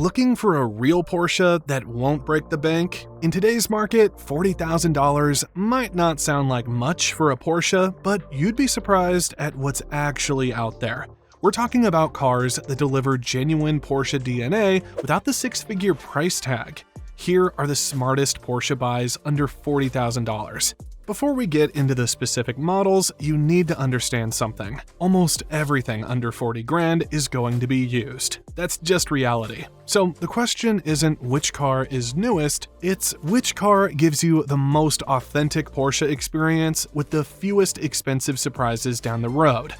Looking for a real Porsche that won't break the bank? In today's market, $40,000 might not sound like much for a Porsche, but you'd be surprised at what's actually out there. We're talking about cars that deliver genuine Porsche DNA without the six-figure price tag. Here are the smartest Porsche buys under $40,000. Before we get into the specific models, you need to understand something. Almost everything under 40 grand is going to be used. That's just reality. So the question isn't which car is newest, it's which car gives you the most authentic Porsche experience with the fewest expensive surprises down the road.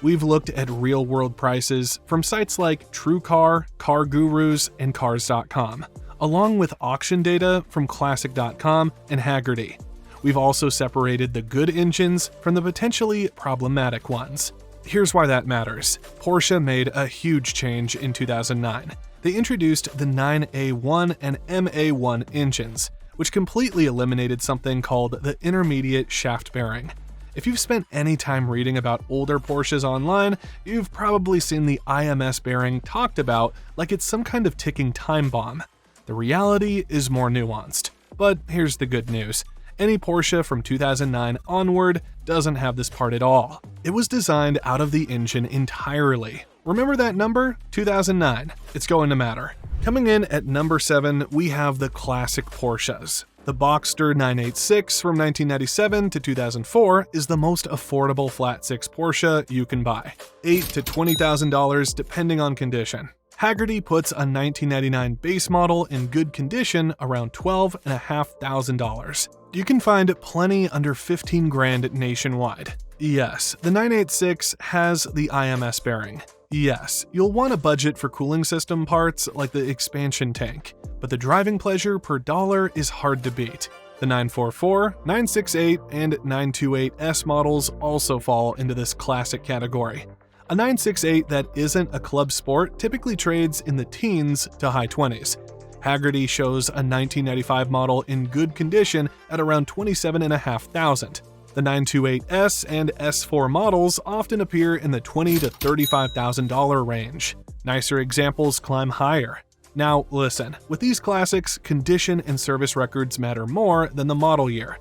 We've looked at real-world prices from sites like TrueCar, Car Gurus, and Cars.com, along with auction data from Classic.com and Hagerty. We've also separated the good engines from the potentially problematic ones. Here's why that matters. Porsche made a huge change in 2009. They introduced the 9A1 and MA1 engines, which completely eliminated something called the intermediate shaft bearing. If you've spent any time reading about older Porsches online, you've probably seen the IMS bearing talked about like it's some kind of ticking time bomb. The reality is more nuanced. But here's the good news. Any Porsche from 2009 onward doesn't have this part at all. It was designed out of the engine entirely. Remember that number? 2009. It's going to matter. Coming in at number 7, we have the classic Porsches. The Boxster 986 from 1997 to 2004 is the most affordable flat-six Porsche you can buy. $8,000 to $20,000 depending on condition. Hagerty puts a 1999 base model in good condition around $12,500. You can find plenty under 15 grand nationwide. Yes, the 986 has the IMS bearing. Yes, you'll want a budget for cooling system parts like the expansion tank, but the driving pleasure per dollar is hard to beat. The 944, 968, and 928S models also fall into this classic category. A 968 that isn't a club sport typically trades in the teens to high 20s. Hagerty shows a 1995 model in good condition at around $27,500. The 928S and S4 models often appear in the $20,000 to $35,000 range. Nicer examples climb higher. Now listen, with these classics, condition and service records matter more than the model year.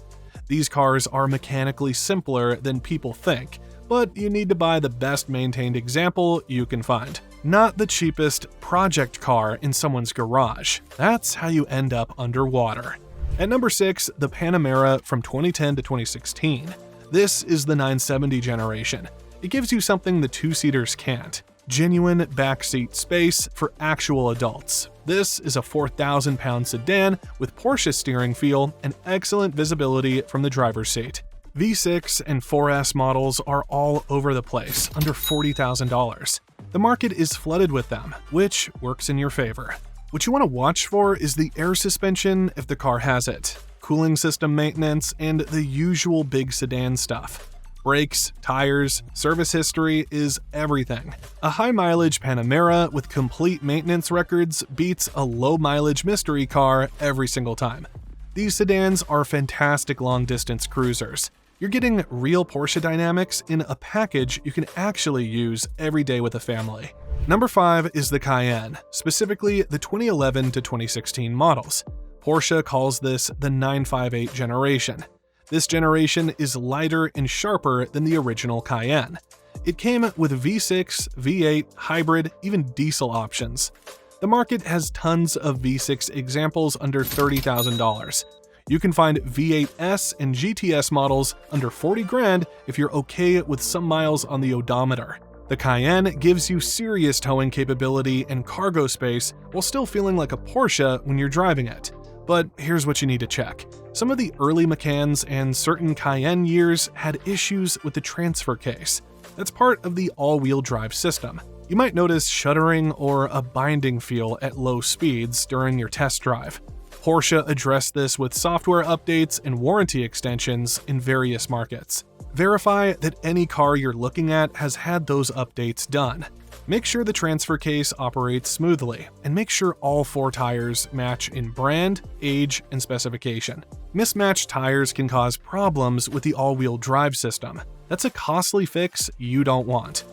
These cars are mechanically simpler than people think, but you need to buy the best maintained example you can find. Not the cheapest project car in someone's garage. That's how you end up underwater. At number 6, the Panamera from 2010 to 2016. This is the 970 generation. It gives you something the two-seaters can't. Genuine backseat space for actual adults. This is a 4,000-pound sedan with Porsche steering feel and excellent visibility from the driver's seat. V6 and 4S models are all over the place, under $40,000. The market is flooded with them, which works in your favor. What you want to watch for is the air suspension if the car has it, cooling system maintenance, and the usual big sedan stuff. Brakes, tires, service history is everything. A high-mileage Panamera with complete maintenance records beats a low-mileage mystery car every single time. These sedans are fantastic long-distance cruisers. You're getting real Porsche dynamics in a package you can actually use every day with a family. Number 5 is the Cayenne, specifically the 2011 to 2016 models. Porsche calls this the 958 generation. This generation is lighter and sharper than the original Cayenne. It came with V6, V8, hybrid, even diesel options. The market has tons of V6 examples under $30,000. You can find V8S and GTS models under 40 grand if you're okay with some miles on the odometer. The Cayenne gives you serious towing capability and cargo space while still feeling like a Porsche when you're driving it. But here's what you need to check. Some of the early Macans and certain Cayenne years had issues with the transfer case. That's part of the all-wheel drive system. You might notice shuddering or a binding feel at low speeds during your test drive. Porsche addressed this with software updates and warranty extensions in various markets. Verify that any car you're looking at has had those updates done. Make sure the transfer case operates smoothly, and make sure all 4 tires match in brand, age, and specification. Mismatched tires can cause problems with the all-wheel drive system. That's a costly fix you don't want.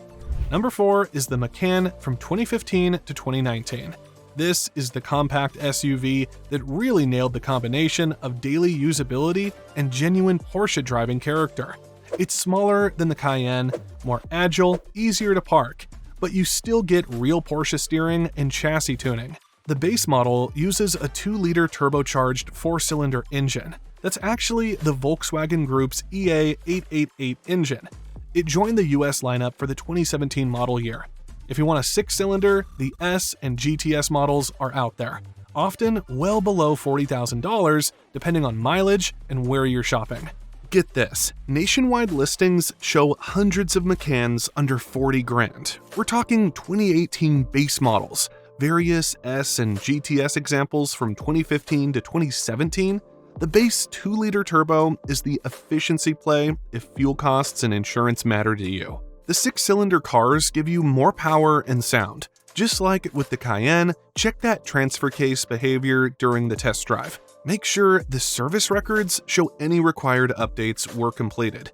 Number 4 is the Macan from 2015 to 2019. This is the compact SUV that really nailed the combination of daily usability and genuine Porsche driving character. It's smaller than the Cayenne, more agile, easier to park, but you still get real Porsche steering and chassis tuning. The base model uses a 2-liter turbocharged 4-cylinder engine. That's actually the Volkswagen Group's EA888 engine. It joined the US lineup for the 2017 model year. If you want a 6-cylinder, the S and GTS models are out there, often well below $40,000 depending on mileage and where you're shopping. Get this, nationwide listings show hundreds of Macans under 40 grand. We're talking 2018 base models, various S and GTS examples from 2015 to 2017. The base 2-liter turbo is the efficiency play if fuel costs and insurance matter to you. The 6-cylinder cars give you more power and sound. Just like with the Cayenne, check that transfer case behavior during the test drive. Make sure the service records show any required updates were completed.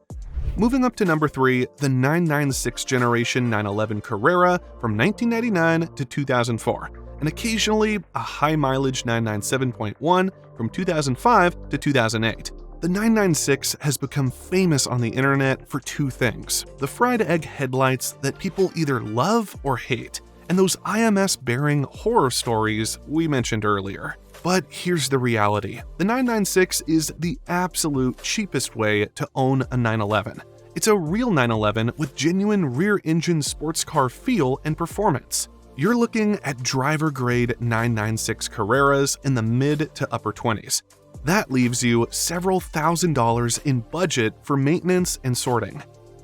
Moving up to number 3, the 996 generation 911 Carrera from 1999 to 2004, and occasionally a high-mileage 997.1 from 2005 to 2008. The 996 has become famous on the internet for two things: the fried egg headlights that people either love or hate, and those IMS bearing horror stories we mentioned earlier. But here's the reality. The 996 is the absolute cheapest way to own a 911. It's a real 911 with genuine rear-engine sports car feel and performance. You're looking at driver-grade 996 Carreras in the mid to upper 20s. That leaves you several $1,000s in budget for maintenance and sorting.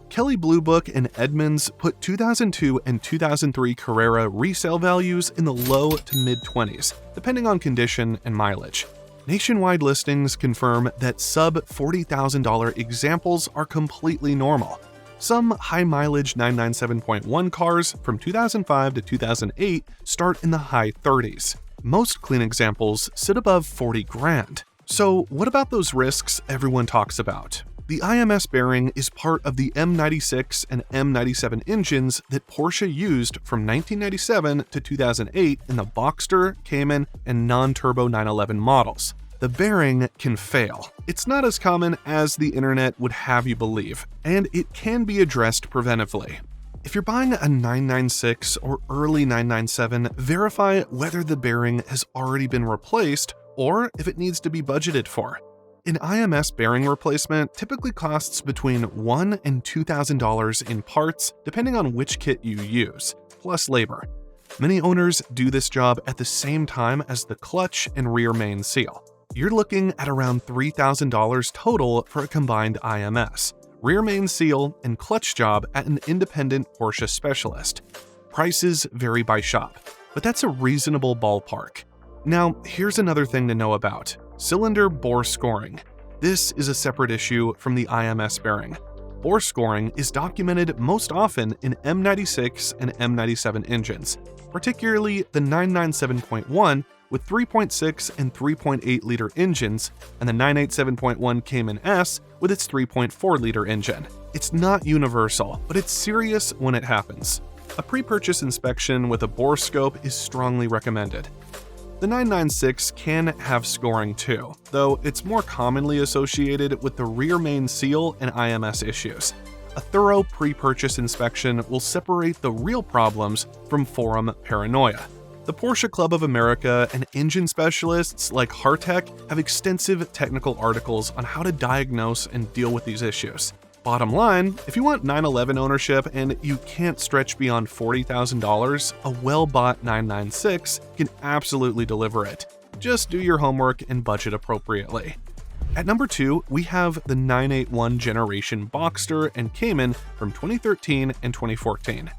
Kelley Blue Book and Edmunds put 2002 and 2003 Carrera resale values in the low to mid-20s, depending on condition and mileage. Nationwide listings confirm that sub-$40,000 examples are completely normal. Some high-mileage 997.1 cars from 2005 to 2008 start in the high 30s. Most clean examples sit above 40 grand. So what about those risks everyone talks about? The IMS bearing is part of the M96 and M97 engines that Porsche used from 1997 to 2008 in the Boxster, Cayman, and non-turbo 911 models. The bearing can fail. It's not as common as the internet would have you believe, and it can be addressed preventively. If you're buying a 996 or early 997, verify whether the bearing has already been replaced or if it needs to be budgeted for. An IMS bearing replacement typically costs between $1,000 and $2,000 in parts, depending on which kit you use, plus labor. Many owners do this job at the same time as the clutch and rear main seal. You're looking at around $3,000 total for a combined IMS, rear main seal, and clutch job at an independent Porsche specialist. Prices vary by shop, but that's a reasonable ballpark. Now, here's another thing to know about: cylinder bore scoring. This is a separate issue from the IMS bearing. Bore scoring is documented most often in M96 and M97 engines, particularly the 997.1 with 3.6 and 3.8-liter engines, and the 987.1 Cayman S with its 3.4-liter engine. It's not universal, but it's serious when it happens. A pre-purchase inspection with a bore scope is strongly recommended. The 996 can have scoring too, though it's more commonly associated with the rear main seal and IMS issues. A thorough pre-purchase inspection will separate the real problems from forum paranoia. The Porsche Club of America and engine specialists like Hartech have extensive technical articles on how to diagnose and deal with these issues. Bottom line, if you want 911 ownership and you can't stretch beyond $40,000, a well-bought 996 can absolutely deliver it. Just do your homework and budget appropriately. At number 2, we have the 981 generation Boxster and Cayman from 2013 and 2014.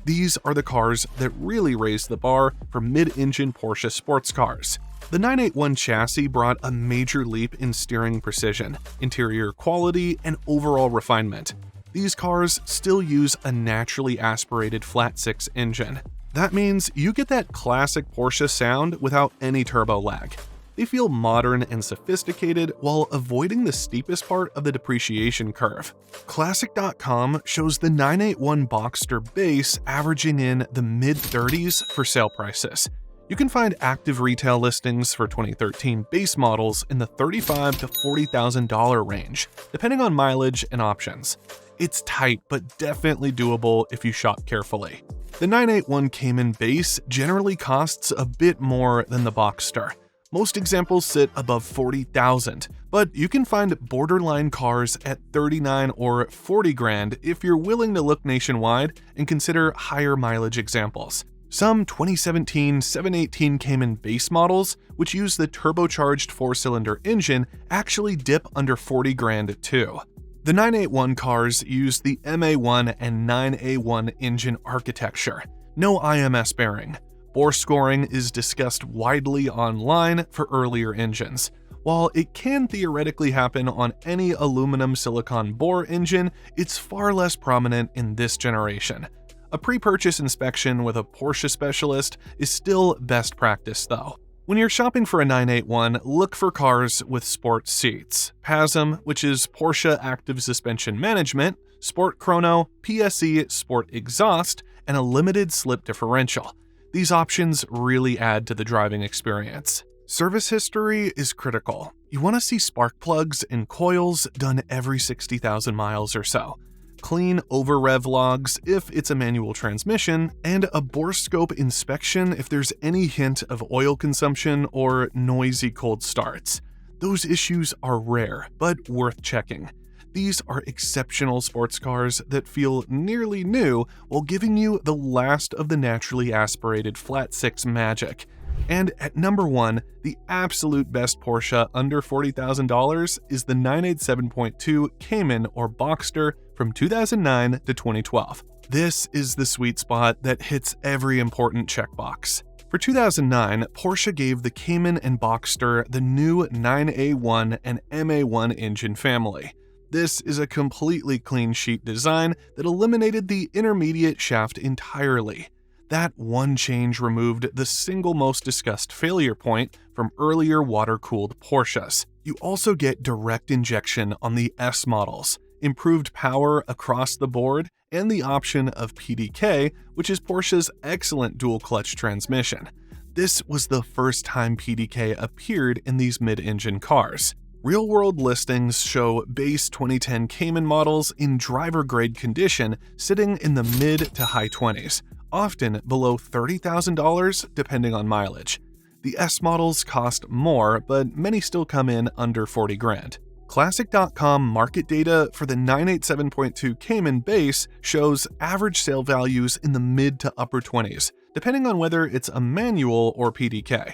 These are the cars that really raised the bar for mid-engine Porsche sports cars. The 981 chassis brought a major leap in steering precision, interior quality, and overall refinement. These cars still use a naturally aspirated flat-six engine. That means you get that classic Porsche sound without any turbo lag. They feel modern and sophisticated while avoiding the steepest part of the depreciation curve. Classic.com shows the 981 Boxster base averaging in the mid-30s for sale prices. You can find active retail listings for 2013 base models in the $35,000 to $40,000 range, depending on mileage and options. It's tight, but definitely doable if you shop carefully. The 981 Cayman base generally costs a bit more than the Boxster. Most examples sit above $40,000, but you can find borderline cars at $39,000 or $40,000 if you're willing to look nationwide and consider higher mileage examples. Some 2017 718 Cayman base models, which use the turbocharged 4-cylinder engine, actually dip under $40,000 too. The 981 cars use the MA1 and 9A1 engine architecture. No IMS bearing. Bore scoring is discussed widely online for earlier engines. While it can theoretically happen on any aluminum silicon bore engine, it's far less prominent in this generation. A pre-purchase inspection with a Porsche specialist is still best practice though. When you're shopping for a 981, look for cars with sport seats, PASM, which is Porsche Active Suspension Management, Sport Chrono, PSE Sport Exhaust, and a limited slip differential. These options really add to the driving experience. Service history is critical. You want to see spark plugs and coils done every 60,000 miles or so. Clean over-rev logs if it's a manual transmission, and a bore scope inspection if there's any hint of oil consumption or noisy cold starts. Those issues are rare, but worth checking. These are exceptional sports cars that feel nearly new while giving you the last of the naturally aspirated flat six magic. And at number 1, the absolute best Porsche under $40,000 is the 987.2 Cayman or Boxster from 2009 to 2012. This is the sweet spot that hits every important checkbox. For 2009, Porsche gave the Cayman and Boxster the new 9A1 and MA1 engine family. This is a completely clean sheet design that eliminated the intermediate shaft entirely. That one change removed the single most discussed failure point from earlier water-cooled Porsches. You also get direct injection on the S models, improved power across the board, and the option of PDK, which is Porsche's excellent dual-clutch transmission. This was the first time PDK appeared in these mid-engine cars. Real-world listings show base 2010 Cayman models in driver-grade condition sitting in the mid to high 20s, often below $30,000 depending on mileage. The S models cost more, but many still come in under $40,000. Classic.com market data for the 987.2 Cayman base shows average sale values in the mid to upper 20s, depending on whether it's a manual or PDK.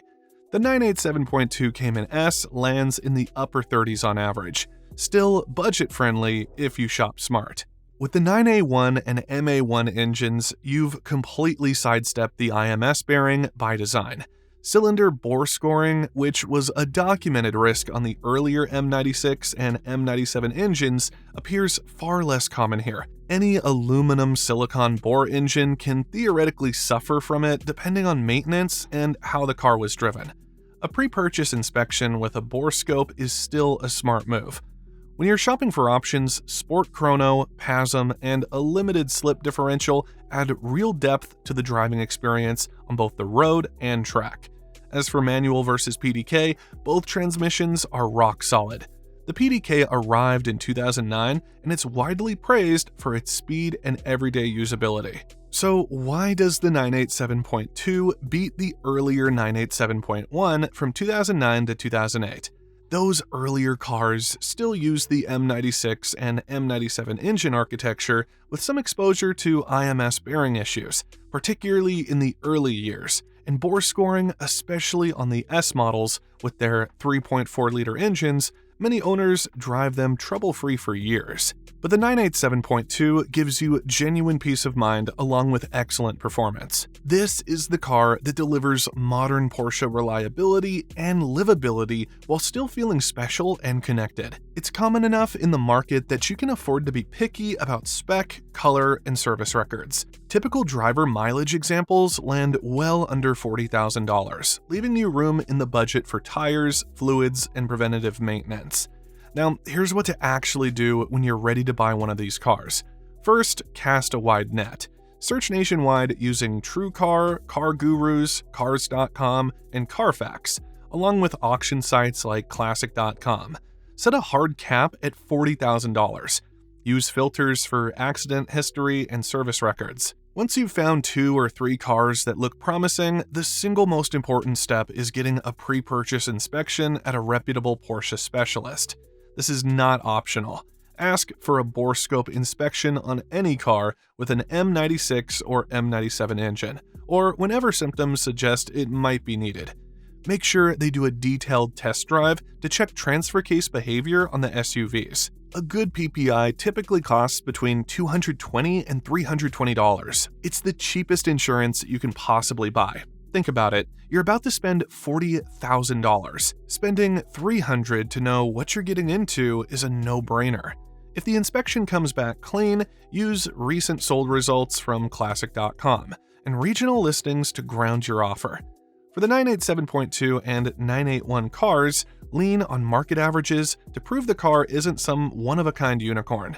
The 987.2 Cayman S lands in the upper 30s on average, still budget-friendly if you shop smart. With the 9A1 and MA1 engines, you've completely sidestepped the IMS bearing by design. Cylinder bore scoring, which was a documented risk on the earlier M96 and M97 engines, appears far less common here. Any aluminum silicon bore engine can theoretically suffer from it depending on maintenance and how the car was driven. A pre-purchase inspection with a bore scope is still a smart move. When you're shopping for options, Sport Chrono, PASM, and a limited slip differential add real depth to the driving experience on both the road and track. As for manual versus PDK, both transmissions are rock solid. The PDK arrived in 2009, and it's widely praised for its speed and everyday usability. So why does the 987.2 beat the earlier 987.1 from 2009 to 2008? Those earlier cars still use the M96 and M97 engine architecture with some exposure to IMS bearing issues, particularly in the early years, and bore scoring, especially on the S models with their 3.4-liter engines. Many owners drive them trouble-free for years. But the 987.2 gives you genuine peace of mind along with excellent performance. This is the car that delivers modern Porsche reliability and livability while still feeling special and connected. It's common enough in the market that you can afford to be picky about spec, color, and service records. Typical driver mileage examples land well under $40,000, leaving you room in the budget for tires, fluids, and preventative maintenance. Now, here's what to actually do when you're ready to buy one of these cars. First, cast a wide net. Search nationwide using TrueCar, Car Gurus, Cars.com, and Carfax, along with auction sites like Classic.com. Set a hard cap at $40,000. Use filters for accident history and service records. Once you've found 2 or 3 cars that look promising, the single most important step is getting a pre-purchase inspection at a reputable Porsche specialist. This is not optional. Ask for a bore scope inspection on any car with an M96 or M97 engine, or whenever symptoms suggest it might be needed. Make sure they do a detailed test drive to check transfer case behavior on the SUVs. A good PPI typically costs between $220 and $320. It's the cheapest insurance you can possibly buy. Think about it, you're about to spend $40,000. Spending $300 to know what you're getting into is a no-brainer. If the inspection comes back clean, use recent sold results from Classic.com and regional listings to ground your offer. For the 987.2 and 981 cars, lean on market averages to prove the car isn't some one-of-a-kind unicorn.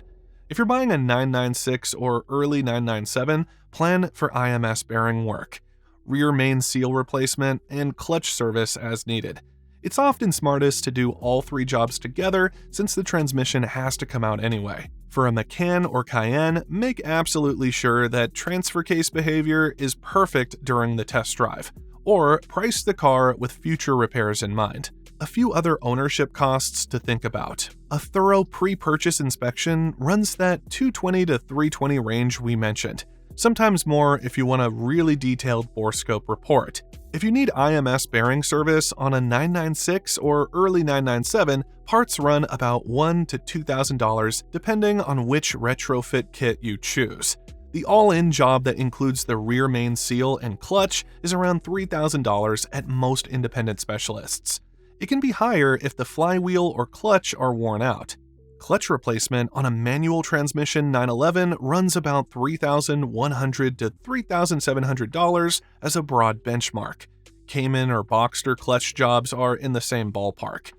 If you're buying a 996 or early 997, plan for IMS bearing work, rear main seal replacement, and clutch service as needed. It's often smartest to do all 3 jobs together since the transmission has to come out anyway. For a Macan or Cayenne, make absolutely sure that transfer case behavior is perfect during the test drive, or price the car with future repairs in mind. A few other ownership costs to think about. A thorough pre-purchase inspection runs that $220 to $320 range we mentioned, sometimes more if you want a really detailed bore scope report. If you need IMS bearing service on a 996 or early 997, parts run about $1,000 to $2,000 depending on which retrofit kit you choose. The all-in job that includes the rear main seal and clutch is around $3,000 at most independent specialists. It can be higher if the flywheel or clutch are worn out. Clutch replacement on a manual transmission 911 runs about $3,100 to $3,700 as a broad benchmark. Cayman or Boxster clutch jobs are in the same ballpark.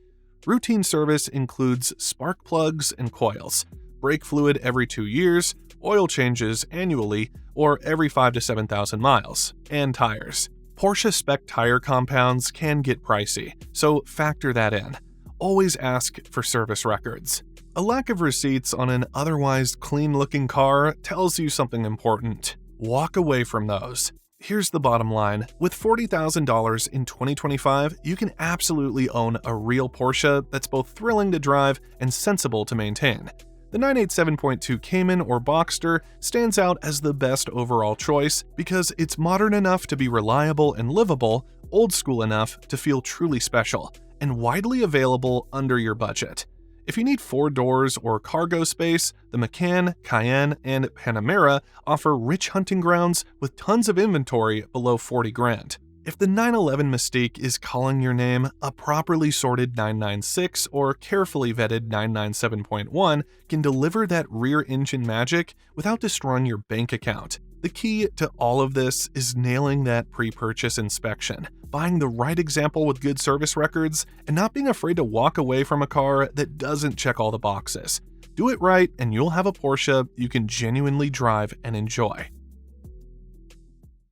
Routine service includes spark plugs and coils, brake fluid every 2 years, oil changes annually or every 5,000 to 7,000 miles, and tires. Porsche spec tire compounds can get pricey, so factor that in. Always ask for service records. A lack of receipts on an otherwise clean-looking car tells you something important. Walk away from those. Here's the bottom line. With $40,000 in 2025, you can absolutely own a real Porsche that's both thrilling to drive and sensible to maintain. The 987.2 Cayman or Boxster stands out as the best overall choice because it's modern enough to be reliable and livable, old school enough to feel truly special, and widely available under your budget. If you need 4 doors or cargo space, the Macan, Cayenne, and Panamera offer rich hunting grounds with tons of inventory below $40,000. If the 911 mystique is calling your name, a properly sorted 996 or carefully vetted 997.1 can deliver that rear engine magic without destroying your bank account. The key to all of this is nailing that pre-purchase inspection, buying the right example with good service records, and not being afraid to walk away from a car that doesn't check all the boxes. Do it right and you'll have a Porsche you can genuinely drive and enjoy.